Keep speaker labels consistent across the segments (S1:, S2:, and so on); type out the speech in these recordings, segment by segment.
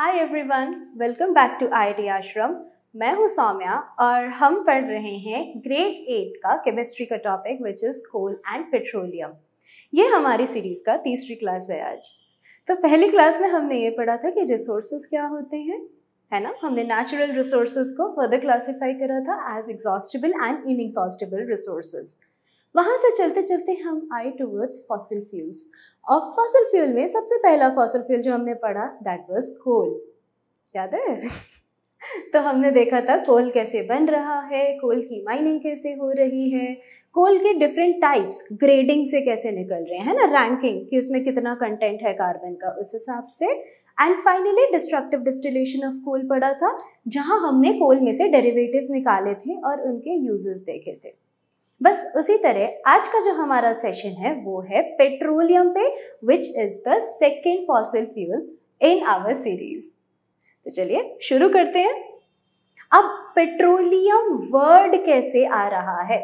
S1: Hi everyone, welcome back to IT Ashram. मैं हूँ सौम्या और हम पढ़ रहे हैं ग्रेड 8 का केमिस्ट्री का topic which is coal and petroleum. ये हमारी सीरीज़ का तीसरी क्लास है आज। तो पहली क्लास में हमने ये पढ़ा था कि रिसोर्सेज क्या होते हैं, है ना। हमने नेचुरल रिसोर्सेज को फर्दर क्लासीफाई करा था as exhaustible and inexhaustible resources. वहाँ से चलते चलते हम आए टूवर्ड्स फॉसिल फ्यूल्स और फॉसिल फ्यूल में सबसे पहला फॉसिल फ्यूल जो हमने पढ़ा दैट वाज कोल। याद है? तो हमने देखा था कोल कैसे बन रहा है, कोल की माइनिंग कैसे हो रही है, कोल के डिफरेंट टाइप्स ग्रेडिंग से कैसे निकल रहे हैं, है ना, रैंकिंग कि उसमें कितना कंटेंट है कार्बन का उस हिसाब से। And finally destructive distillation of coal पढ़ा था, जहां हमने कोल में से डेरिवेटिव्स निकाले थे और उनके यूजेस देखे थे। बस उसी तरह आज का जो हमारा सेशन है वो है पेट्रोलियम पे, which is the second fossil fuel in our series. तो चलिए शुरू करते हैं। अब पेट्रोलियम वर्ड कैसे आ रहा है,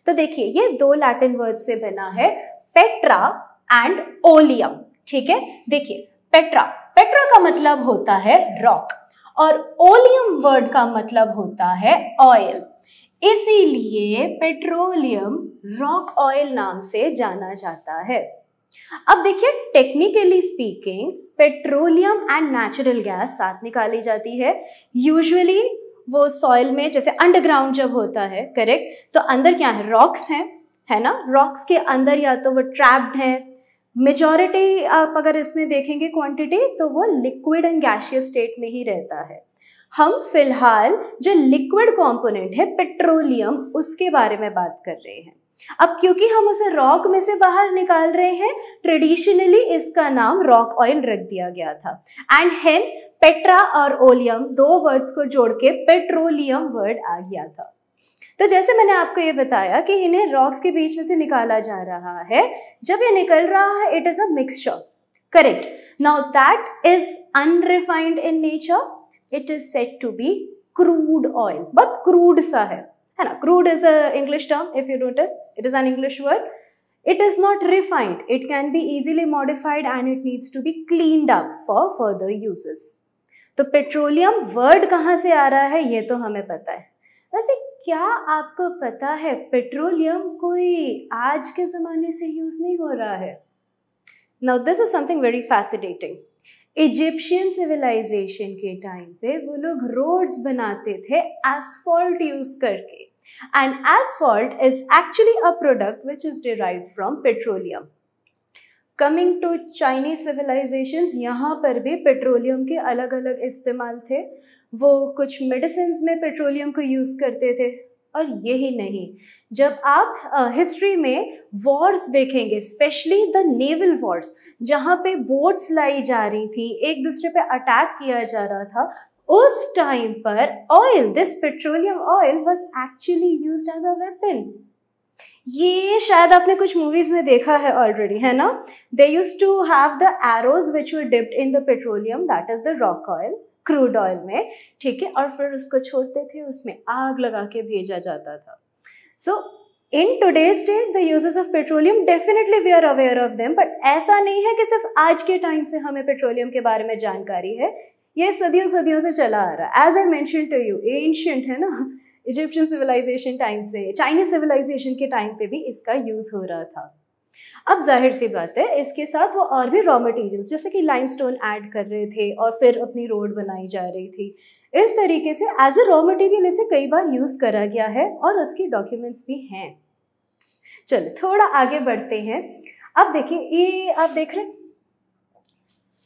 S1: तो देखिए ये दो लैटिन वर्ड से बना है, पेट्रा एंड ओलियम। ठीक है, देखिए पेट्रा का मतलब होता है रॉक और ओलियम वर्ड का मतलब होता है ऑयल। इसीलिए पेट्रोलियम रॉक ऑयल नाम से जाना जाता है। अब देखिए technically speaking petroleum and natural gas साथ निकाली जाती है। यूजुअली वो सॉइल में, जैसे अंडरग्राउंड जब होता है, करेक्ट, तो अंदर क्या है, रॉक्स हैं, है ना। रॉक्स के अंदर या तो वो ट्रैप्ड है, मेजॉरिटी आप अगर इसमें देखेंगे क्वांटिटी तो वो लिक्विड एंड गैसियस स्टेट में ही रहता है। हम फिलहाल जो लिक्विड कंपोनेंट है पेट्रोलियम उसके बारे में बात कर रहे हैं। अब क्योंकि हम उसे रॉक में से बाहर निकाल रहे हैं, ट्रेडिशनली इसका नाम रॉक ऑयल रख दिया गया था एंड हेंस पेट्रा और ओलियम दो वर्ड्स को जोड़ के पेट्रोलियम वर्ड आ गया था। तो जैसे मैंने आपको ये बताया कि इन्हें रॉक्स के बीच में से निकाला जा रहा है, जब ये निकल रहा है it is a mixture, correct. Now that is unrefined in nature, it is said to be crude oil, but crude सा है ना। crude is a English term, if you notice it is an English word. It is not refined, it can be easily modified and it needs to be cleaned up for further uses. तो petroleum word कहाँ से आ रहा है ये तो हमें पता है। वैसे क्या आपको पता है पेट्रोलियम कोई आज के ज़माने से यूज़ नहीं हो रहा है? Now this is something very fascinating. Egyptian civilisation के टाइम पे वो लोग रोड्स बनाते थे एस्फॉल्ट यूज करके, and asphalt is actually a product which is derived from petroleum. Coming to Chinese civilisations, यहाँ पर भी पेट्रोलियम के अलग अलग इस्तेमाल थे। वो कुछ मेडिसिन में पेट्रोलियम को यूज करते थे। और यही नहीं, जब आप हिस्ट्री में वॉर्स देखेंगे, स्पेशली द नेवल वॉर्स, जहाँ पे बोट्स लाई जा रही थी, एक दूसरे पे अटैक किया जा रहा था, उस टाइम पर oil, this petroleum oil was actually used as a weapon. ये शायद आपने कुछ मूवीज में देखा है ऑलरेडी, है ना। They used to have the arrows which were dipped in the petroleum, that is the rock oil, crude oil में, ठीक है, और फिर उसको छोड़ते थे, उसमें आग लगा के भेजा जाता था। So in today's date the uses of petroleum definitely we are aware of them, but ऐसा नहीं है कि सिर्फ आज के टाइम से हमें पेट्रोलियम के बारे में जानकारी है, ये सदियों सदियों से चला आ रहा है। As I mention to you, ancient है ना, इजिप्शियन सिविलाइजेशन टाइम से, चाइनीज सिविलाइजेशन के टाइम पे भी इसका यूज हो रहा था। अब जाहिर सी बात है इसके साथ वो और भी रॉ मटेरियल्स जैसे कि लाइमस्टोन ऐड कर रहे थे और फिर अपनी रोड बनाई जा रही थी। इस तरीके से एज ए रॉ मटेरियल इसे कई बार यूज करा गया है और उसकी डॉक्यूमेंट्स भी हैं। चलो थोड़ा आगे बढ़ते हैं। अब देखिए ये आप देख रहे हैं,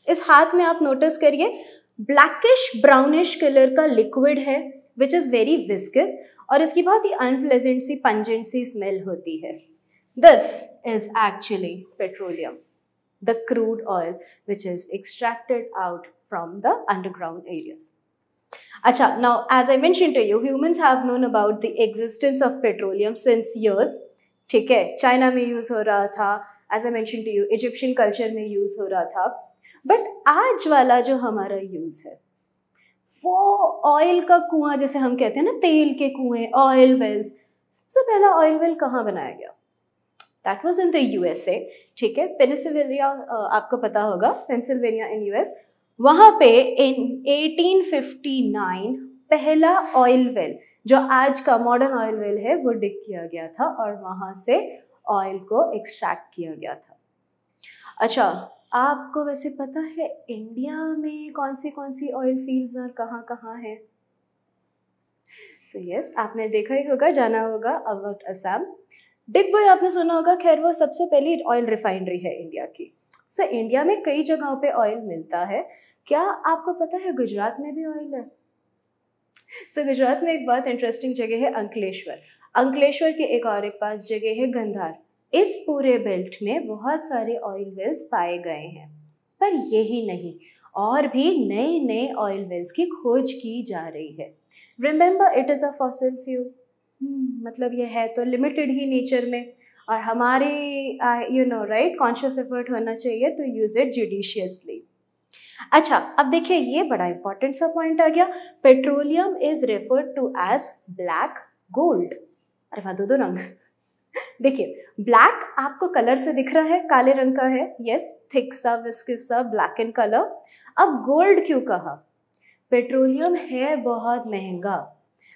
S1: इस हाथ में आप नोटिस करिए ब्लैकिश ब्राउनिश कलर का लिक्विड है विच इज वेरी विस्कस और इसकी बहुत ही अनप्लेजेंट सी पंजेंट सी स्मेल होती है। This is actually petroleum, the crude oil which is extracted out from the underground areas. Acha, now as I mentioned to you, humans have known about the existence of petroleum since years. ठीक है, China में use हो रहा था, as I mentioned to you, Egyptian culture में use हो रहा था, बट आज वाला जो हमारा यूज है वो ऑयल का कुआं, जैसे हम कहते हैं ना, तेल के कुएं, ऑयल वेल्स। सबसे पहला ऑयल वेल कहाँ बनाया गया? That was in the USA, ठीक है, पेनिसिल्वेनिया, आपको पता होगा पेंसिल्वेनिया इन यूएस। वहाँ पे इन 1859 पहला ऑयल वेल, जो आज का मॉडर्न ऑयल वेल है, वो डिग किया गया था और वहाँ से ऑयल को एक्सट्रैक्ट किया गया था। अच्छा, आपको वैसे पता है इंडिया में कौन सी ऑयल फील्ड्स और कहाँ है? सो यस, आपने देखा ही होगा, जाना होगा अबाउट असम। डिगबोई आपने सुना होगा, खैर वो सबसे पहली ऑयल रिफाइनरी है इंडिया की। सो इंडिया में कई जगहों पे ऑयल मिलता है। क्या आपको पता है गुजरात में भी ऑयल है? गुजरात में एक बहुत इंटरेस्टिंग जगह है अंकलेश्वर। अंकलेश्वर के एक पास जगह है गंधार। इस पूरे बेल्ट में बहुत सारे ऑयल वेल्स पाए गए हैं। पर यही नहीं, और भी नए नए ऑयल वेल्स की खोज की जा रही है। Remember, it is a fossil fuel. मतलब ये है तो लिमिटेड ही नेचर में, और हमारी राइट कॉन्शियस एफर्ट होना चाहिए टू यूज़ इट जुडिशियसली। अच्छा, अब देखिए ये बड़ा इंपॉर्टेंट सा पॉइंट आ गया। Petroleum is referred to as black gold. अरे वाह, दो रंग। देखिए, ब्लैक आपको कलर से दिख रहा है, काले रंग का है, यस, थिक सा विस्कस सा ब्लैक इन कलर। अब गोल्ड क्यों कहा? पेट्रोलियम है बहुत महंगा,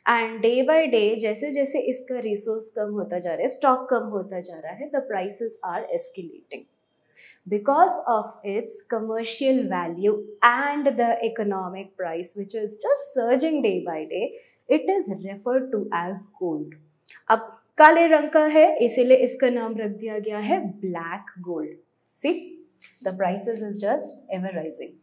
S1: एंड डे बाय डे जैसे जैसे इसका रिसोर्स कम होता जा रहा है, स्टॉक कम होता जा रहा है, the prices are escalating because of its commercial value and the economic price which is just surging day by day. It is referred to as gold. अब काले रंग का है इसीलिए इसका नाम रख दिया गया है black gold. See, the prices is just ever rising.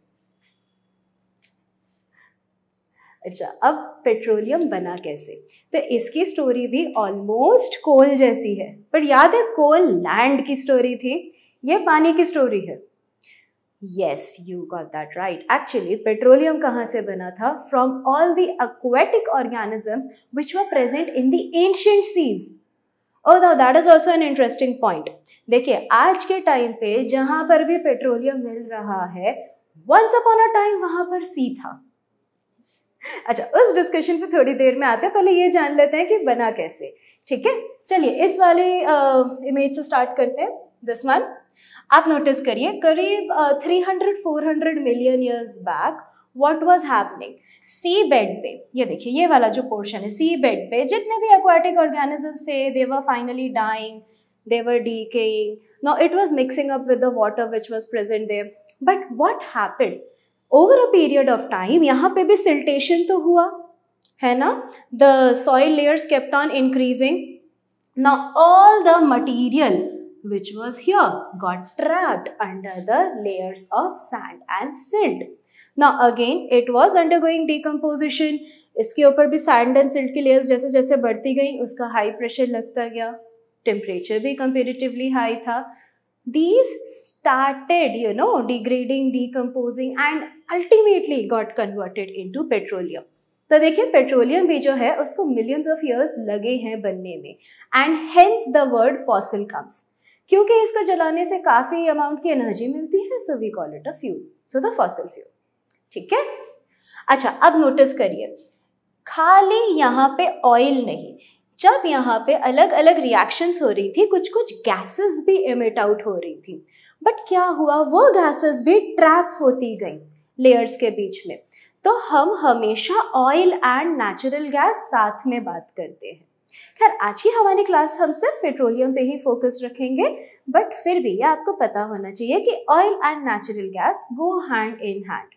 S1: अच्छा, अब पेट्रोलियम बना कैसे? तो इसकी स्टोरी भी ऑलमोस्ट कोल जैसी है, पर याद है कोल लैंड की स्टोरी थी, ये पानी की स्टोरी है। Yes, you got that right. Actually petroleum कहाँ से बना था? From all the aquatic organisms which were present in the ancient seas. Oh no, that is also an interesting point. देखिए, आज के टाइम पे जहाँ पर भी पेट्रोलियम मिल रहा है, once upon a time वहाँ पर सी था। अच्छा, उस डिस्कशन पे थोड़ी देर में आते हैं, पहले ये जान लेते हैं कि बना कैसे। ठीक है, चलिए इस वाले इमेज से स्टार्ट करते हैं। दिस वन आप नोटिस करिए, करीब 300-400 million years back what was happening? Sea bed पे, ये देखिए ये वाला जो पोर्शन है, सी बेड पे जितने भी एक्वाटिक ऑर्गेनिजम्स थे, they were finally dying, they were decaying, now it was mixing up with the water which was present there. But what happened over a period of time? यहाँ पे भी siltation तो हुआ है ना, the soil layers kept on increasing. Now all the material which was here got trapped under the layers of sand and silt. Now again it was undergoing decomposition. इसके ऊपर भी sand and silt की layers जैसे जैसे बढ़ती गई उसका high pressure लगता गया, temperature भी comparatively high था. These started degrading, decomposing and ultimately got converted into petroleum. तो देखिए पेट्रोलियम भी जो है उसको मिलियंस ऑफ ईयर्स लगे हैं बनने में, and hence the word fossil comes, क्योंकि इसको जलाने से काफ़ी अमाउंट की एनर्जी मिलती है, so we call it a fuel, so the fossil fuel. ठीक है, अच्छा अब नोटिस करिए, खाली यहाँ पे ऑयल नहीं, जब यहाँ पे अलग अलग रिएक्शंस हो रही थी, कुछ कुछ गैसेस भी एमिट आउट हो रही थी, बट क्या हुआ, वो गैसेस भी ट्रैप होती गई लेयर्स के बीच में। तो हम हमेशा ऑयल एंड नेचुरल गैस साथ में बात करते हैं। खैर आज की हमारी क्लास हम सिर्फ पेट्रोलियम पे ही फोकस रखेंगे, बट फिर भी ये आपको पता होना चाहिए कि oil and natural gas go hand in hand.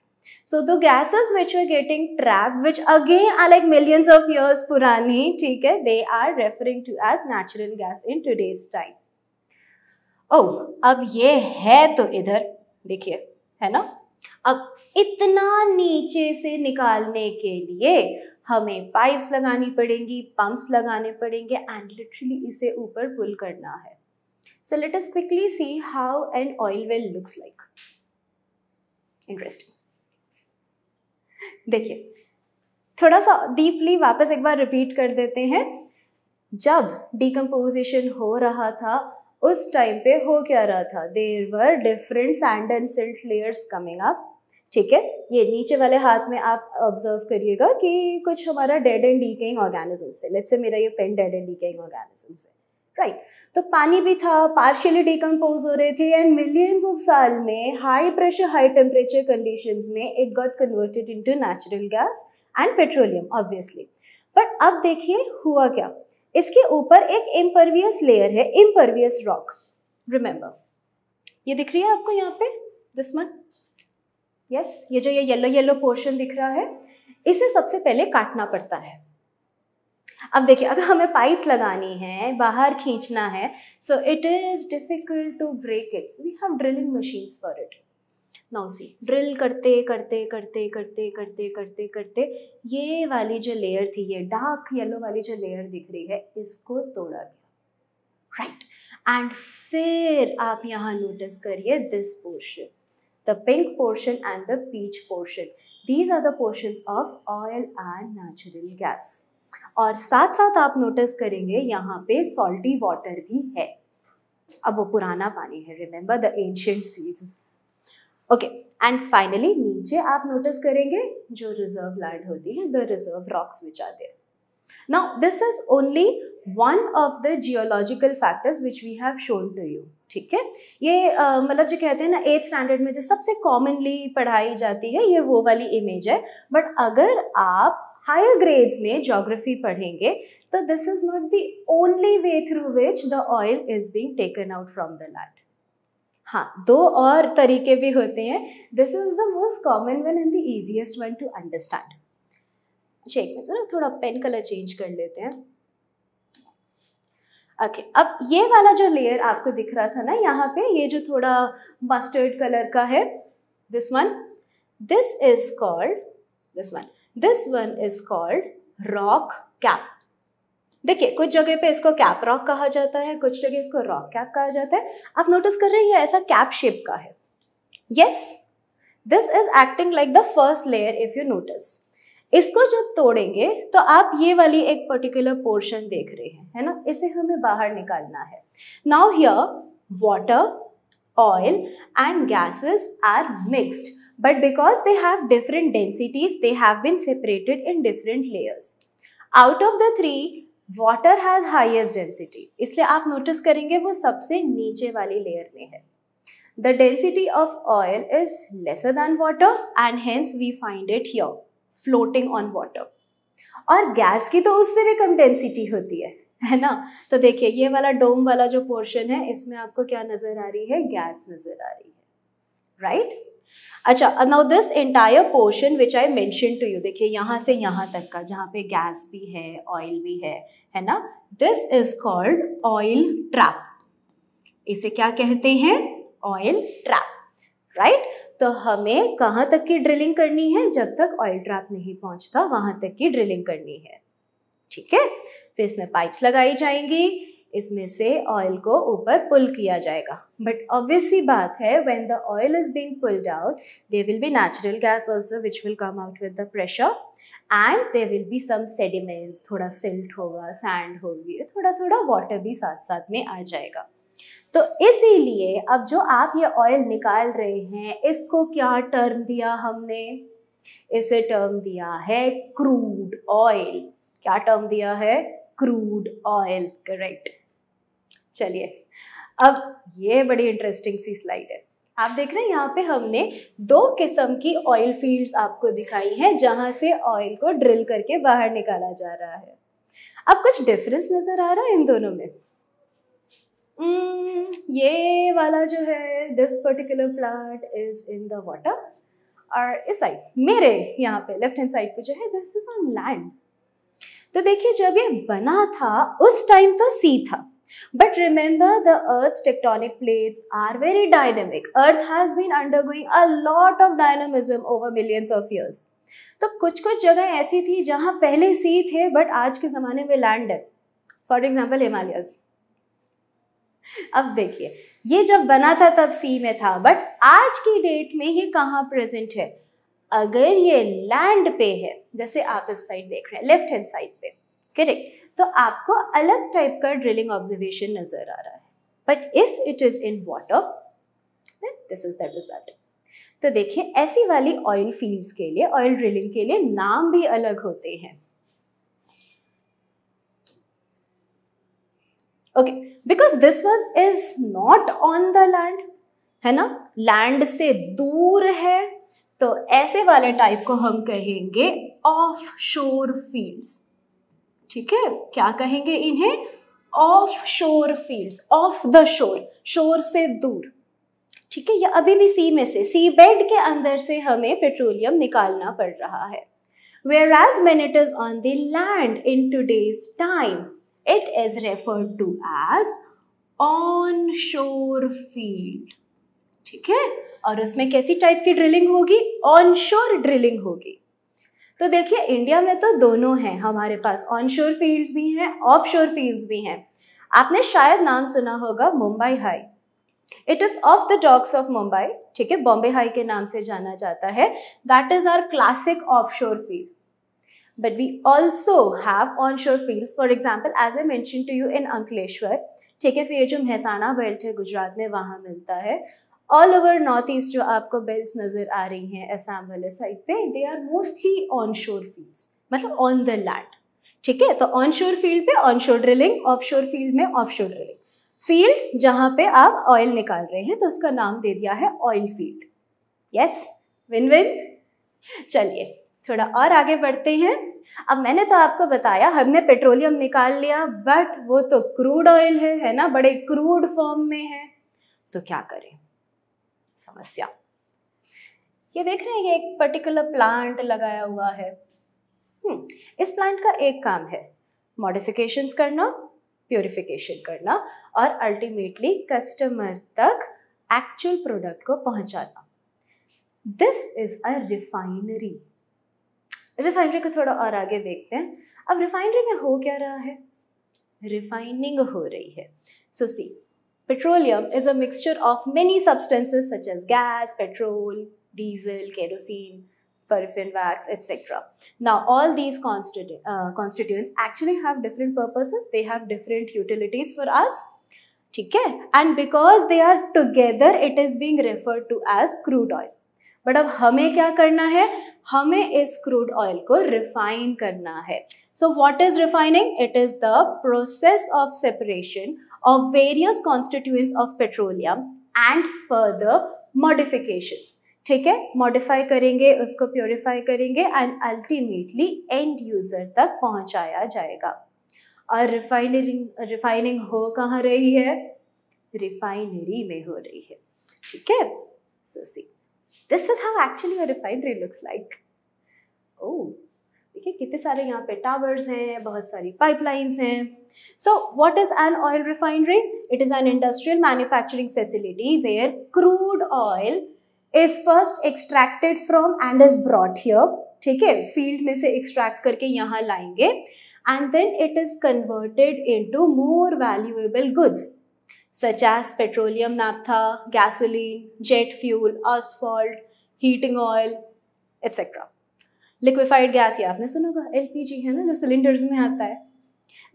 S1: So the gases which are getting trapped, which again are like millions of years पुरानी, ठीक है, they are referring to as natural gas in today's time. Oh, अब ये है तो इधर देखिए, है ना, अब इतना नीचे से निकालने के लिए हमें पाइप्स लगानी पड़ेंगी, पंप्स लगाने पड़ेंगे, एंड लिटरली इसे ऊपर पुल करना है। So let us quickly see how an oil well looks like. Interesting, देखिए थोड़ा सा डीपली वापस एक बार रिपीट कर देते हैं। जब डिकम्पोजिशन हो रहा था उस टाइम पे हो क्या रहा था, there were different sand and silt layers coming up. ठीक है, ये नीचे वाले हाथ में आप ऑब्जर्व करिएगा कि कुछ हमारा डेड एंड डीकेइंग ऑर्गेनिजम्स है। लेट्स से मेरा ये pen dead and decaying organisms है, राइट तो पानी भी था, पार्शियली डिकम्पोज हो रहे थे एंड मिलियंस ऑफ साल में high pressure high temperature conditions में it got converted into natural gas and petroleum obviously. But अब देखिए हुआ क्या, इसके ऊपर एक इम्परवियस लेयर है, इम्परवियस रॉक। रिमेंबर ये दिख रही है आपको यहाँ पे, दिस वन, यस, ये जो ये येलो येलो पोर्शन दिख रहा है, इसे सबसे पहले काटना पड़ता है। अब देखिए अगर हमें पाइप्स लगानी है, बाहर खींचना है, so it is difficult to break it, we have drilling machines for it. Now see, drill करते करते करते करते करते करते करते ये वाली जो लेयर थी, ये डार्क येलो वाली जो लेयर दिख रही है, इसको तोड़ा गया, राइट। एंड फिर आप यहाँ नोटिस करिए this portion, the pink portion and the peach portion, these are the portions of oil and natural gas. और साथ साथ आप नोटिस करेंगे यहाँ पे सॉल्टी वाटर भी है। अब वो पुराना पानी है, remember the ancient seas. Okay, and finally नीचे आप नोटिस करेंगे जो रिजर्व लैंड होती है, the reserve rocks which are there. Now this is only one of the geological factors which we have shown to you, ठीक है। ये मतलब जो कहते हैं ना 8th स्टैंडर्ड में जो सबसे कॉमनली पढ़ाई जाती है, ये वो वाली इमेज है। बट अगर आप हायर ग्रेड्स में ज्योग्राफी पढ़ेंगे तो this is not the only way through which the oil is being taken out from the land. हाँ, दो और तरीके भी होते हैं, this is the most common one and the easiest one two understand. अच्छा एक मिनट, थोड़ा पेन कलर चेंज कर लेते हैं। ओके, अब ये वाला जो लेयर आपको दिख रहा था ना यहाँ पे, ये जो थोड़ा मस्टर्ड कलर का है, this one, this is called, this one is called rock cap. देखिए कुछ जगह पे इसको कैप रॉक कहा जाता है, कुछ जगह इसको रॉक कैप कहा जाता है। आप नोटिस कर रहे हैं ये ऐसा कैप शेप का है। Yes, this is acting like the first layer if you notice. इसको जब तोड़ेंगे तो आप ये वाली एक पर्टिकुलर पोर्शन देख रहे हैं, है ना, इसे हमें बाहर निकालना है। Now here water, oil and gases are mixed, but because they have different densities, they have been separated in different layers. Out of the three, water has highest density, इसलिए आप नोटिस करेंगे वो सबसे नीचे वाली लेयर में है। The density of oil is lesser than water and hence we find it here, floating on water. और गैस की तो उससे भी कम डेंसिटी होती है ना। तो देखिए ये वाला डोम वाला जो पोर्शन है, इसमें आपको क्या नजर आ रही है, गैस नजर आ रही है, राइट। अच्छा, now this entire portion which I mention to you, देखिए यहाँ से यहाँ तक का जहाँ पे गैस भी है, ऑयल भी है ना, this is called oil trap. इसे क्या कहते हैं, ऑयल ट्रैप, राइट। तो हमें कहाँ तक की ड्रिलिंग करनी है, जब तक ऑयल ट्रैप नहीं पहुँचता वहाँ तक की ड्रिलिंग करनी है, ठीक है। फिर इसमें पाइप्स लगाई जाएंगी, इसमें से ऑयल को ऊपर पुल किया जाएगा। बट ऑब्वियस सी बात है, when the oil is being pulled out, there will be natural gas also which will come out with the pressure and there will be some sediments, थोड़ा सिल्ट होगा, सैंड होगी, थोड़ा थोड़ा वाटर भी साथ साथ में आ जाएगा। तो इसीलिए अब जो आप ये ऑयल निकाल रहे हैं, इसको क्या टर्म दिया हमने, इसे टर्म दिया है क्रूड ऑयल। क्या टर्म दिया है, क्रूड ऑयल, करेक्ट। चलिए अब ये बड़ी इंटरेस्टिंग सी स्लाइड है। आप देख रहे हैं यहाँ पे हमने दो किस्म की ऑयल फील्ड्स आपको दिखाई हैं जहां से ऑयल को ड्रिल करके बाहर निकाला जा रहा है। अब कुछ डिफरेंस नजर आ रहा है इन दोनों में। ये वाला जो है, this particular plant is in the water, और इस साइड मेरे यहाँ पे लेफ्ट हैंड साइड पे जो है, दिस इज ऑन लैंड। तो देखिए जब ये बना था उस टाइम तो सी था, but remember the earth's tectonic plates are very dynamic. Earth has been undergoing a lot of dynamism over millions of years. तो कुछ कुछ जगह ऐसी थी जहां पहले सी थे बट आज के ज़माने में लैंड है, फॉर एग्जाम्पल हिमालयस। अब देखिए ये जब बना था तब सी में था, बट आज की डेट में ये कहाँ प्रेजेंट है। अगर ये लैंड पे है, जैसे आप इस साइड देख रहे हैं लेफ्ट हैंड साइड पे, करेक्ट, तो आपको अलग टाइप का ड्रिलिंग ऑब्जर्वेशन नजर आ रहा है। But if it is in water then this is the result. तो देखिए ऐसी वाली ऑयल फील्ड्स के लिए, ऑयल ड्रिलिंग के लिए नाम भी अलग होते हैं। Okay, because this one is not on the land, है ना, लैंड से दूर है, तो ऐसे वाले टाइप को हम कहेंगे ऑफ शोर फील्ड्स। ठीक है, क्या कहेंगे इन्हें? ऑफ शोर फील्ड्स, ऑफ द शोर, शोर से दूर। ठीक है, या अभी भी सी में से, सी बेड के अंदर से हमें पेट्रोलियम निकालना पड़ रहा है। Whereas when it is on the land in today's time, it is referred to as onshore field। ठीक है, और उसमें कैसी टाइप की ड्रिलिंग होगी? ऑनशोर ड्रिलिंग होगी। तो देखिए, इंडिया में तो दोनों हैं, हमारे पास ऑनशोर फील्ड्स भी हैं, ऑफशोर फील्ड्स भी हैं। आपने शायद नाम सुना होगा Mumbai High, it is of the docks of Mumbai. ठीक है, बॉम्बे हाई के नाम से जाना जाता है। That is our classic offshore field, but we also have onshore fields. For example, as I mention to you in Ankleshwar, ठीक है, फिर ये जो मेहसाणा बेल्ट है गुजरात में, वहाँ मिलता है। ऑल ओवर नॉर्थ ईस्ट जो आपको बेल्ट्स नजर आ रही हैं असम वाले साइड पे, they are mostly onshore fields, मतलब ऑन द लैंड। ठीक है, तो ऑनशोर फील्ड पे ऑनशोर ड्रिलिंग, ऑफशोर फील्ड में ऑफशोर ड्रिलिंग। फील्ड जहाँ पे आप ऑयल निकाल रहे हैं तो उसका नाम दे दिया है oil field. Yes, win win. चलिए थोड़ा और आगे बढ़ते हैं। अब मैंने तो आपको बताया हमने पेट्रोलियम निकाल लिया, बट वो तो क्रूड ऑयल है ना, बड़े क्रूड फॉर्म में है, तो क्या करें? समस्या। ये देख रहे हैं, ये एक पर्टिकुलर प्लांट लगाया हुआ है। इस प्लांट का एक काम है मॉडिफिकेशंस करना, प्योरिफिकेशन करना और अल्टीमेटली कस्टमर तक एक्चुअल प्रोडक्ट को पहुंचाना। This is a refinery. Refinery को थोड़ा और आगे देखते हैं। अब रिफाइनरी में हो क्या रहा है? रिफाइनिंग हो रही है। So C, petroleum is a mixture of many substances such as gas, petrol, diesel, kerosene, paraffin wax, etc. Now, all these constituents actually have different purposes. They have different utilities for us. ठीक है? And because they are together, it is being referred to as crude oil. But अब हमें क्या करना है? हमें इस crude oil को refine करना है. So, what is refining? It is the process of separation of various constituents of petroleum and further modifications। ठीक है, मॉडिफाई करेंगे, उसको प्योरीफाई करेंगे एंड अल्टीमेटली एंड यूजर तक पहुंचाया जाएगा। और रिफाइनिंग हो कहाँ रही है? रिफाइनरी में हो रही है। ठीक है, so see, this is how actually a refinery looks like. Oh, देखिए कितने सारे यहाँ पे टावर्स हैं, बहुत सारी पाइपलाइंस हैं। So what is an oil refinery? It is an industrial manufacturing facility where crude oil is first extracted from and is brought here. ठीक है, फील्ड में से एक्सट्रैक्ट करके यहाँ लाएंगे and then it is converted into more valuable goods such as petroleum naphtha, gasoline, jet fuel, asphalt, heating oil, etc. Liquefied gas, ये आपने सुना होगा, एलपीजी है ना, जो सिलेंडर्स में आता है।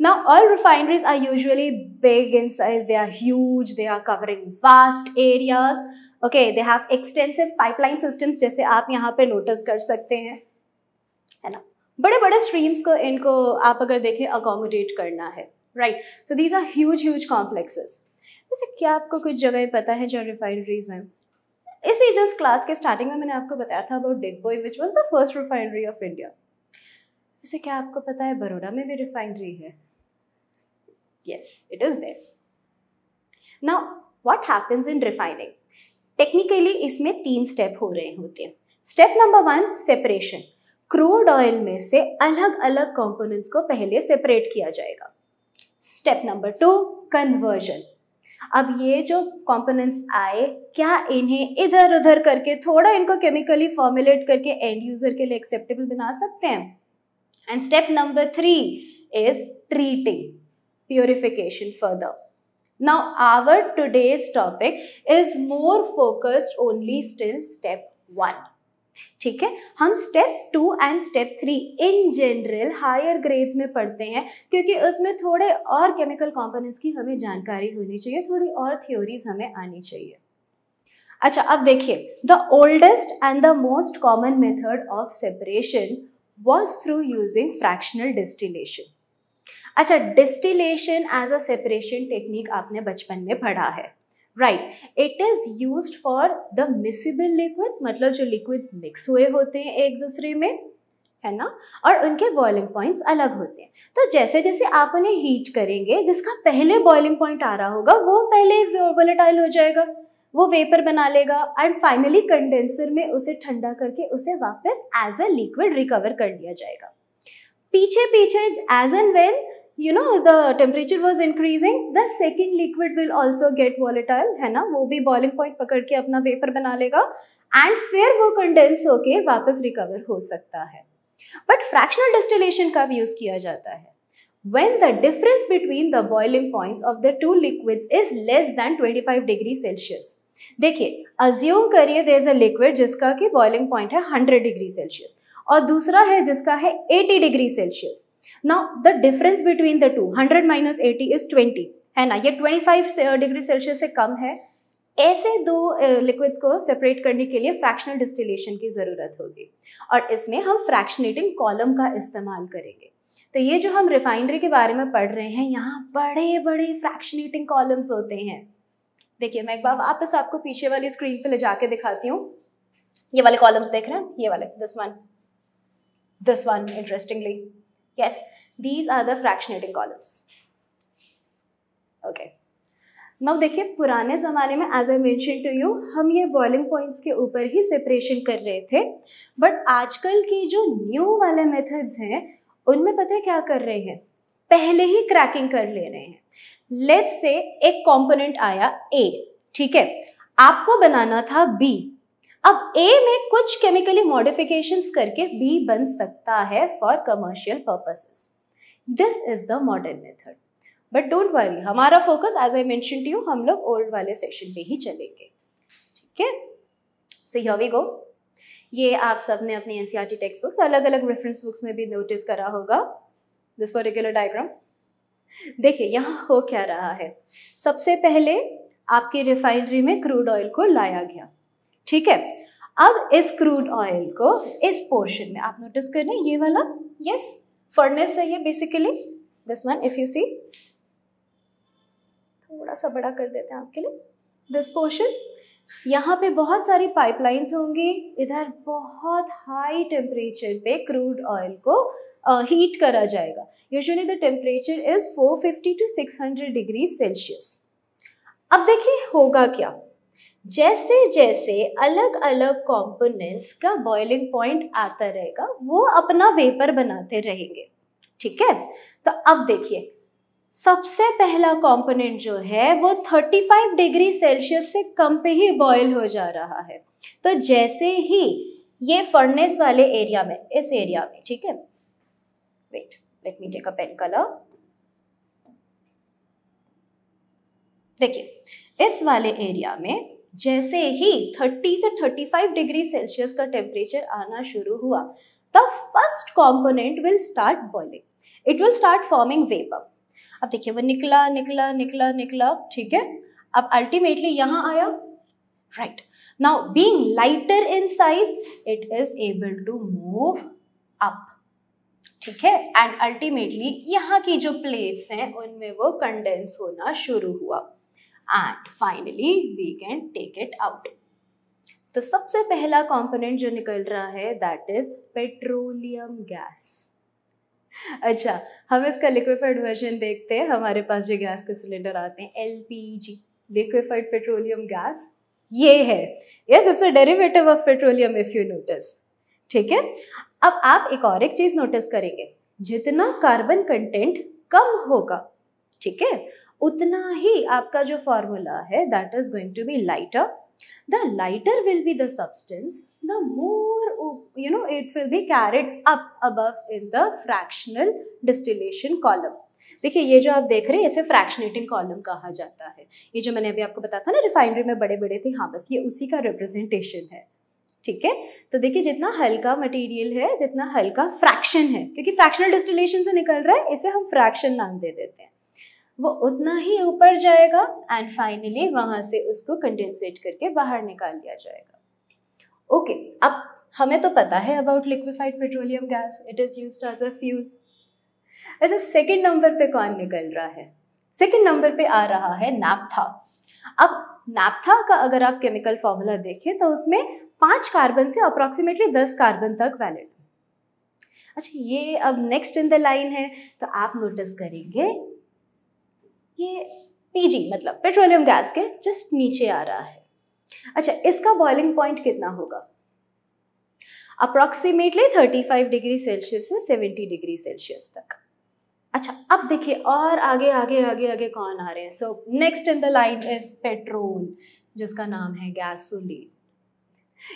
S1: Now, oil refineries are usually big in size. They are huge. They are covering vast areas. Okay, they have extensive pipeline systems, जैसे आप यहाँ पे नोटिस कर सकते हैं, है ना। बड़े बड़े स्ट्रीम्स को इनको आप अगर देखें अकोमोडेट करना है, right. So these are huge complexes. वैसे क्या आपको कुछ जगह पता है जहाँ रिफाइनरीज हैं? इसी जस्ट क्लास के स्टार्टिंग में मैंने आपको बताया था about Digboi which was the first refinery of India. वैसे क्या आपको पता है बड़ौदा में भी रिफाइनरी है? Yes, it is there. Now what happens in refining? Technically इसमें 3 स्टेप हो रहे होते हैं। Step number 1, separation. Crude oil में से अलग अलग कंपोनेंट्स को पहले सेपरेट किया जाएगा। Step number 2, conversion. अब ये जो कंपोनेंट्स आए, क्या इन्हें इधर उधर करके थोड़ा इनको केमिकली फॉर्मुलेट करके एंड यूजर के लिए एक्सेप्टेबल बना सकते हैं? And step number 3 is treating, purification further. Now our today's topic is more focused only still step 1. ठीक है, हम step 2 and step 3 in general higher grades में पढ़ते हैं क्योंकि उसमें थोड़े और केमिकल कंपोनेंट्स की हमें जानकारी होनी चाहिए, थोड़ी और थ्योरीज हमें आनी चाहिए। अच्छा, अब देखिए, the oldest and the most common method of separation was through using fractional distillation. अच्छा, distillation as a separation technique आपने बचपन में पढ़ा है, right. It is used for the miscible liquids, मतलब जो लिक्विड्स मिक्स हुए होते हैं एक दूसरे में, है ना, और उनके बॉइलिंग पॉइंट्स अलग होते हैं। तो जैसे जैसे आप उन्हें हीट करेंगे, जिसका पहले बॉइलिंग पॉइंट आ रहा होगा वो पहले वोलेटाइल हो जाएगा, वो वेपर बना लेगा, एंड फाइनली कंडेंसर में उसे ठंडा करके उसे वापस एज अ लिक्विड रिकवर कर लिया जाएगा। पीछे पीछे as and when the temperature was increasing, the second liquid will also get volatile, है ना, वो भी बॉइलिंग पॉइंट पकड़ के अपना वेपर बना लेगा एंड फिर वो कंडेंस होके वापस रिकवर हो सकता है। बट फ्रैक्शनल डिस्टिलेशन कब यूज किया जाता है? When the difference between the boiling points of the two liquids is less than 25 degree Celsius. देखिए, अज्यूम करिए देयर इज अ लिक्विड जिसका कि बॉइलिंग पॉइंट है 100 डिग्री सेल्सियस और दूसरा है जिसका है 80 degree Celsius. Now the difference between the two, 100 minus 80 is 20, है ना, ये 25 डिग्री सेल्सियस से कम है। ऐसे दो लिक्विड्स को सेपरेट करने के लिए फ्रैक्शनल डिस्टिलेशन की ज़रूरत होगी और इसमें हम फ्रैक्शनेटिंग कॉलम का इस्तेमाल करेंगे। तो ये जो हम रिफाइनरी के बारे में पढ़ रहे हैं, यहाँ बड़े बड़े फ्रैक्शनेटिंग कॉलम्स होते हैं। देखिए, मैं एक बार वापस आपको पीछे वाली स्क्रीन पे ले जाके दिखाती हूँ। ये वाले कॉलम्स देख रहे हैं, ये वाले, this one interestingly, yes, these are the fractionating columns. Okay, now देखिए, पुराने ज़माने में as I mention to you, हम ये बॉइलिंग पॉइंट्स के ऊपर ही सेपरेशन कर रहे थे, बट आजकल की जो न्यू वाले मेथड्स हैं उनमें पता है क्या कर रहे हैं, पहले ही क्रैकिंग कर ले रहे हैं। लेट्स से एक कंपोनेंट आया ए, ठीक है, आपको बनाना था बी। अब ए में कुछ केमिकली मॉडिफिकेशंस करके बी बन सकता है for commercial purposes. This is the modern method, but don't worry, हमारा focus as I mention to you, हम लोग ओल्ड वाले सेक्शन पे ही चलेंगे, ठीक है। So here we go. ये आप सब ने अपनी एनसीईआरटी टेक्स्ट बुक्स, अलग अलग रेफरेंस बुक्स में भी नोटिस करा होगा दिस पर्टिकुलर डायग्राम। देखिए यहाँ हो क्या रहा है। सबसे पहले आपकी रिफाइनरी में क्रूड ऑयल को लाया गया, ठीक है। अब इस क्रूड ऑयल को इस पोर्शन में आप नोटिस कर रहे हैं, ये वाला, यस, फर्नेस है ये basically, this one if you see, थोड़ा सा बड़ा कर देते हैं आपके लिए, दिस पोर्शन, यहाँ पे बहुत सारी पाइपलाइंस होंगी, इधर बहुत हाई टेम्परेचर पे क्रूड ऑयल को हीट करा जाएगा। Usually the temperature is 450 to 600 degree Celsius. अब देखिए होगा क्या, जैसे जैसे अलग अलग कंपोनेंट्स का बॉइलिंग पॉइंट आता रहेगा वो अपना वेपर बनाते रहेंगे, ठीक है। तो अब देखिए, सबसे पहला कंपोनेंट जो है वो 35 डिग्री सेल्सियस से कम पे ही बॉयल हो जा रहा है। तो जैसे ही ये फर्नेस वाले एरिया में, इस एरिया में, ठीक है, wait, let me take a pen colour. देखिए, इस वाले एरिया में जैसे ही 30 से 35 डिग्री सेल्सियस का टेम्परेचर आना शुरू हुआ, the first component will start boiling, it will start forming vapour. अब देखिए, वो निकला निकला निकला निकला, ठीक है, अब अल्टीमेटली यहाँ आया, right. Now being lighter in size, it is able to move up, ठीक है, एंड अल्टीमेटली यहाँ की जो प्लेट्स हैं उनमें वो कंडेंस होना शुरू हुआ and finally we can take it out. तो सबसे पहला कंपोनेंट जो निकल रहा है दैट इज पेट्रोलियम गैस। अच्छा, हम इसका लिक्विफाइड वर्जन देखते हैं। हमारे पास जो गैस के सिलेंडर आते हैं, एलपीजी, लिक्विफाइड पेट्रोलियम गैस, ये है, yes, it's a derivative of petroleum if you notice, ठीक है। अब आप एक चीज नोटिस करेंगे, जितना कार्बन कंटेंट कम होगा, ठीक है, उतना ही आपका जो फॉर्मूला है that is going to be lighter. The lighter will be the substance, the more it will be carried up above in the fractional distillation column। देखिए, ये जो आप देख रहे हैं इसे फ्रैक्शनेटिंग कॉलम कहा जाता है। ये जो मैंने अभी आपको बताया था ना, रिफाइनरी में बड़े बड़े थे, हाँ, बस ये उसी का रिप्रेजेंटेशन है, ठीक है। तो देखिए, जितना हल्का मटेरियल है, जितना हल्का फ्रैक्शन है, क्योंकि फ्रैक्शनल डिस्टिलेशन से निकल रहा है, इसे हम फ्रैक्शन नाम दे देते हैं, वो उतना ही ऊपर जाएगा एंड फाइनली वहां से उसको कंडेंसेट करके बाहर निकाल लिया जाएगा। ओके, अब हमें तो पता है about liquefied petroleum gas, it is used as a fuel. अच्छा, सेकंड नंबर पे कौन निकल रहा है? सेकंड नंबर पे आ रहा है नैप्था। अब नैप्था का अगर आप केमिकल फॉर्मूला देखें तो उसमें 5 कार्बन से अप्रॉक्सीमेटली 10 कार्बन तक वैलिड। अच्छा, ये अब नेक्स्ट इन द लाइन है, तो आप नोटिस करेंगे ये पीजी मतलब पेट्रोलियम गैस के जस्ट नीचे आ रहा है। अच्छा, इसका बॉइलिंग पॉइंट कितना होगा? अप्रॉक्सीमेटली 35 डिग्री सेल्सियस से 70 डिग्री सेल्सियस तक। अच्छा, अब देखिए और आगे आगे आगे आगे कौन आ रहे हैं। So next in the line is petrol, जिसका नाम है गैसोलीन।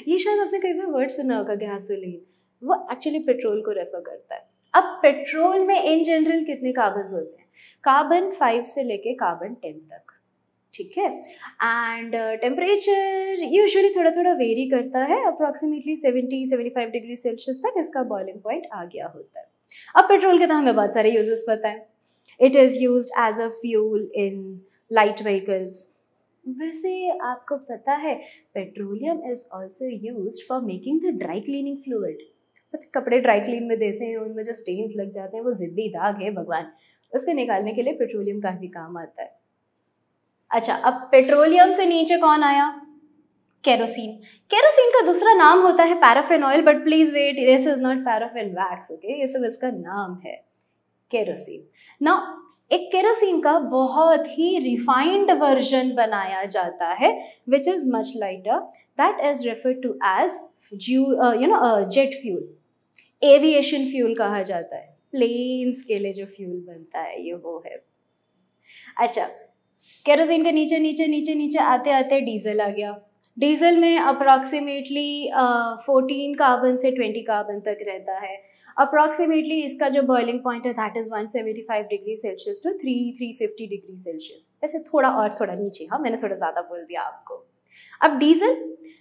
S1: ये शायद आपने कई बार वर्ड सुना होगा गैसोलीन, वो एक्चुअली पेट्रोल को रेफर करता है। अब पेट्रोल में इन जनरल कितने कार्बन होते हैं? कार्बन 5 से लेके कार्बन 10 तक, ठीक है। एंड टेम्परेचर यूजुअली थोड़ा थोड़ा वेरी करता है, अप्रॉक्सीमेटली 70-75 डिग्री सेल्सियस तक इसका बॉइलिंग पॉइंट आ गया होता है। अब पेट्रोल के तो हमें बहुत सारे यूजेस पता है। It is used as a fuel in light vehicles. वैसे आपको पता है petroleum is also used for making the dry cleaning fluid. कपड़े ड्राई क्लीन में देते हैं, उनमें जो स्टेन्स लग जाते हैं, वो जिद्दी दाग है भगवान, उसको निकालने के लिए पेट्रोलियम काफ़ी काम आता है। अच्छा, अब पेट्रोलियम से नीचे कौन आया? केरोसिन। केरोसिन का दूसरा नाम होता है paraffin oil, but please wait, this is not paraffin wax, okay, ये सब इसका नाम है केरोसिन। नाउ एक केरोसिन का बहुत ही रिफाइंड वर्जन बनाया जाता है which is much lighter, that is referred to as jet fuel. Aviation fuel कहा जाता है, प्लेन्स के लिए जो फ्यूल बनता है ये वो है। अच्छा, केरोसिन के नीचे नीचे नीचे नीचे आते आते डीजल आ गया। डीजल में अप्रॉक्सीमेटली 14 कार्बन से 20 कार्बन तक रहता है। अप्रॉक्सीमेटली इसका जो बॉइलिंग पॉइंट है that is 175 degree Celsius to 350 degree Celsius, ऐसे थोड़ा और थोड़ा नीचे। हाँ, मैंने थोड़ा ज़्यादा बोल दिया आपको। अब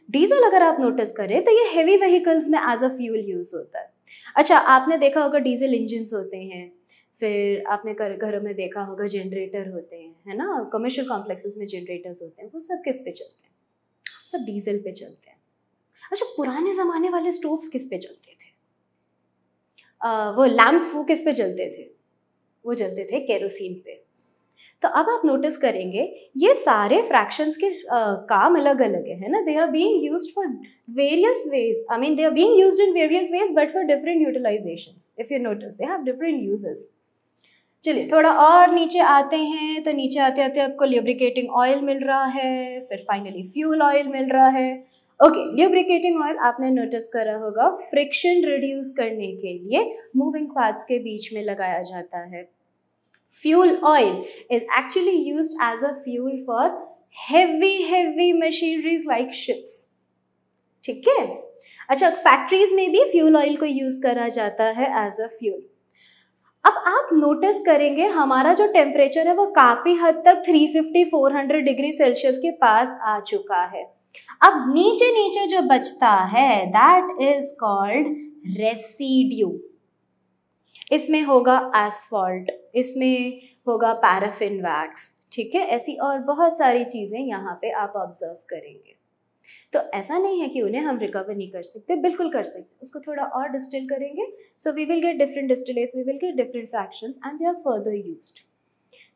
S1: डीजल अगर आप नोटिस करें तो ये हेवी व्हीकल्स में एज अ फ्यूल यूज़ होता है। अच्छा, आपने देखा होगा डीजल इंजन्स होते हैं, फिर आपने घरों में देखा होगा जनरेटर होते हैं, है ना, कमर्शियल कॉम्प्लेक्सेस में जनरेटर्स होते हैं, वो सब किस पे चलते हैं? सब डीजल पे चलते हैं। अच्छा, पुराने ज़माने वाले स्टोव्स किस पे चलते थे? वो लैम्प वो किस पे चलते थे? वो चलते थे केरोसिन पे। तो अब आप नोटिस करेंगे ये सारे फ्रैक्शंस के काम अलग अलग है ना, they are being used for various ways, I mean they are being used in various ways but for different utilisations. If you notice they have different uses. चलिए थोड़ा और नीचे आते हैं, तो नीचे आते आते आपको ल्यूब्रिकेटिंग ऑयल मिल रहा है, फिर फाइनली फ्यूल ऑयल मिल रहा है। ओके, ल्यूब्रिकेटिंग ऑयल आपने नोटिस करा होगा फ्रिक्शन रिड्यूस करने के लिए मूविंग पार्ट्स के बीच में लगाया जाता है। Fuel oil is actually used as a fuel for heavy machineries like ships, ठीक है। अच्छा, फैक्ट्रीज में भी फ्यूल ऑयल को यूज करा जाता है एज अ फ्यूल। अब आप नोटिस करेंगे हमारा जो टेम्परेचर है वो काफ़ी हद तक 350-400 डिग्री सेल्सियस के पास आ चुका है। अब नीचे नीचे जो बचता है दैट इज कॉल्ड रेसिड्यू। इसमें होगा एस्फॉल्ट, इसमें होगा पैराफिन वैक्स, ठीक है। ऐसी और बहुत सारी चीज़ें यहाँ पे आप ऑब्जर्व करेंगे। तो ऐसा नहीं है कि उन्हें हम रिकवर नहीं कर सकते, बिल्कुल कर सकते, उसको थोड़ा और डिस्टिल करेंगे, so we will get different distillates, we will get different fractions and they are further used.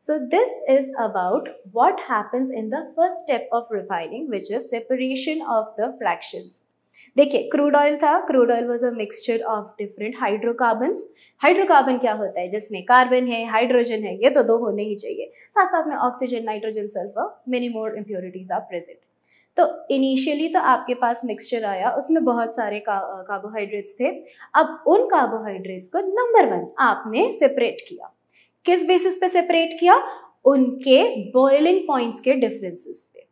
S1: So this is about what happens in the first step of refining, which is separation of the fractions. देखिए, crude oil था, crude oil was a mixture of different hydrocarbons. Hydrocarbon क्या होता है? जिसमें carbon है, hydrogen है, ये तो दो होने ही चाहिए, साथ साथ में oxygen, nitrogen, sulphur, many more impurities are present. तो इनिशियली तो आपके पास मिक्सचर आया, उसमें बहुत सारे कार्बोहाइड्रेट्स थे। अब उन कार्बोहाइड्रेट्स को नंबर 1 आपने सेपरेट किया। किस बेसिस पे सेपरेट किया? उनके बॉइलिंग पॉइंट्स के डिफरेंसेस पे,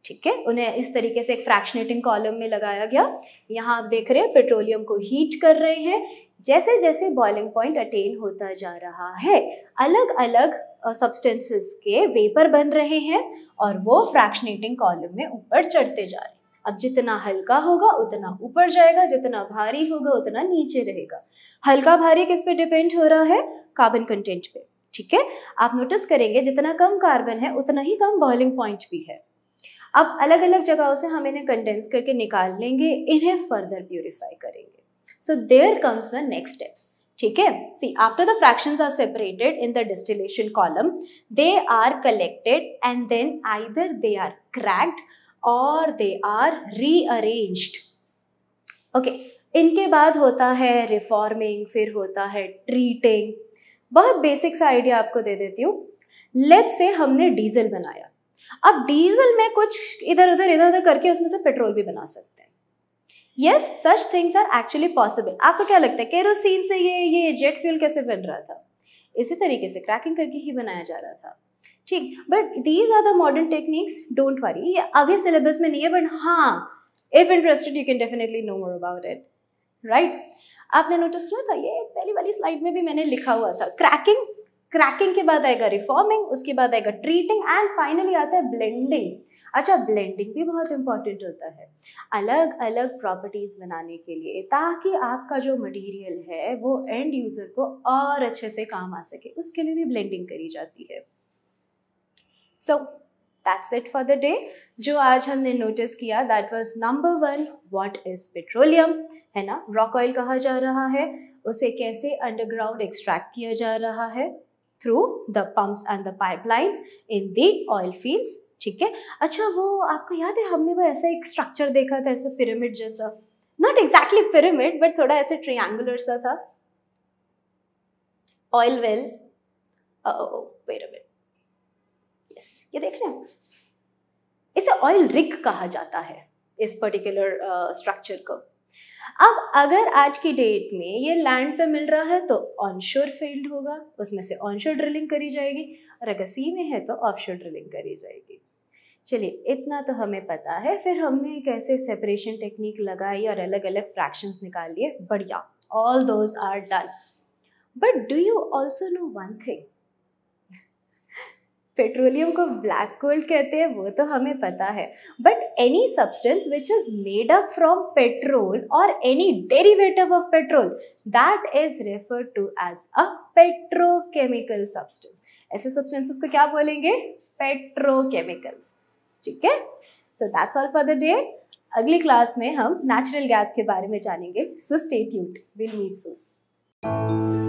S1: ठीक है। उन्हें इस तरीके से एक फ्रैक्शनेटिंग कॉलम में लगाया गया। यहाँ आप देख रहे हैं पेट्रोलियम को हीट कर रहे हैं, जैसे जैसे बॉइलिंग पॉइंट अटेन होता जा रहा है अलग अलग सब्सटेंसेस के वेपर बन रहे हैं और वो फ्रैक्शनेटिंग कॉलम में ऊपर चढ़ते जा रहे हैं। अब जितना हल्का होगा उतना ऊपर जाएगा, जितना भारी होगा उतना नीचे रहेगा। हल्का भारी किस पे डिपेंड हो रहा है? कार्बन कंटेंट पे, ठीक है। आप नोटिस करेंगे जितना कम कार्बन है उतना ही कम बॉइलिंग पॉइंट भी है। अब अलग अलग जगहों से हम इन्हें कंडेंस करके निकाल लेंगे, इन्हें फर्दर प्यूरिफाई करेंगे। So there comes the next steps. ठीक है, see after the fractions are separated in the distillation column, they are collected and then either they are cracked और दे आर रीअरेंज्ड। ओके, इनके बाद होता है reforming, फिर होता है ट्रीटिंग। बहुत बेसिक सा आइडिया आपको दे देती हूँ। लेट्स से हमने डीजल बनाया, अब डीजल में कुछ इधर उधर करके उसमें से पेट्रोल भी बना सकते हैं। Yes, such things are actually possible. आपको क्या लगता है केरोसिन से ये जेट फ्यूल कैसे बन रहा था? इसी तरीके से क्रैकिंग करके ही बनाया जा रहा था, ठीक। But these are the modern techniques, don't worry, ये अभी सिलेबस में नहीं है, बट हाँ, if interested you can definitely know more about it, right. आपने नोटिस किया था, ये पहली वाली स्लाइड में भी मैंने लिखा हुआ था, क्रैकिंग के बाद आएगा रिफॉर्मिंग, उसके बाद आएगा ट्रीटिंग एंड फाइनली आता है ब्लेंडिंग। अच्छा, ब्लेंडिंग भी बहुत इंपॉर्टेंट होता है अलग अलग प्रॉपर्टीज बनाने के लिए, ताकि आपका जो मटेरियल है वो एंड यूजर को और अच्छे से काम आ सके, उसके लिए भी ब्लेंडिंग करी जाती है। So that's it for the day. जो आज हमने नोटिस किया that was number 1, what is petroleum, है ना, रॉक ऑयल कहा जा रहा है, उसे कैसे अंडरग्राउंड एक्सट्रैक्ट किया जा रहा है through the pumps and the pipelines in the oil fields, ठीक है। अच्छा, वो आपको याद है हमने वो ऐसा एक स्ट्रक्चर देखा था, ऐसा पिरामिड जैसा, नॉट एग्जैक्टली पिरामिड बट थोड़ा ऐसे ट्रायंगुलर सा था, ऑयल वेल, पिरामिड, यस, ये देख रहे हैं, इसे ऑयल रिग कहा जाता है इस पर्टिकुलर स्ट्रक्चर को। अब अगर आज की डेट में ये लैंड पे मिल रहा है तो ऑनशोर फील्ड होगा, उसमें से ऑनशोर ड्रिलिंग करी जाएगी, और अगर सी में है तो ऑफशोर ड्रिलिंग करी जाएगी। चलिए, इतना तो हमें पता है। फिर हमने कैसे सेपरेशन टेक्निक लगाई और अलग अलग फ्रैक्शंस निकाल लिए, बढ़िया, all those are done. But do you also know one thing, petroleum को ब्लैक गोल्ड कहते हैं, वो तो हमें पता है, but any substance which is made up from petrol और any derivative of petrol, that is referred to as a petrochemical substance. ऐसे सब्सटेंसेस को क्या बोलेंगे? पेट्रोकेमिकल्स, ठीक है। So that's all for the day. अगली क्लास में हम नेचुरल गैस के बारे में जानेंगे, so stay tuned, will meet soon.